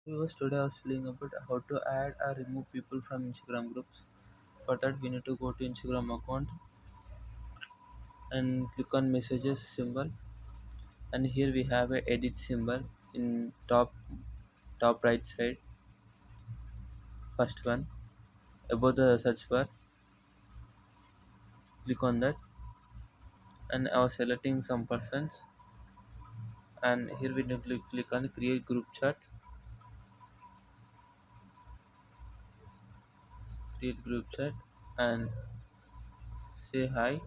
Viewers, today I was telling about how to add or remove people from Instagram groups. For that, we need to go to Instagram account and click on messages symbol. And here we have a edit symbol in top right side. First one above the search bar. Click on that, and I was selecting some persons. And here we need to click on create group chat. Create group chat and say hi.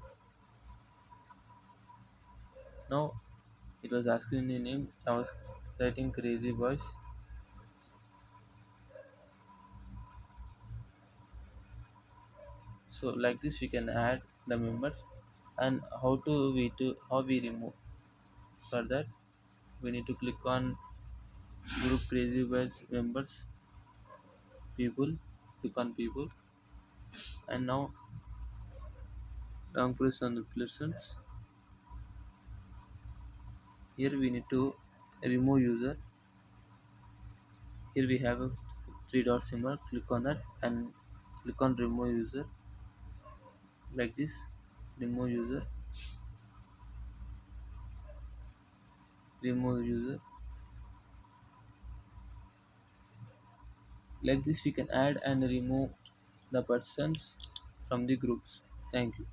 Now it was asking the name. I was writing crazy voice. So like this we can add the members. And how we remove. For that we need to click on group crazy voice members people. Click on people, and now long press on the persons. Here we need to remove user. Here we have a three dot symbol. Click on that and click on remove user. Like this, remove user, remove user. Like this we can add and remove the persons from the groups. Thank you.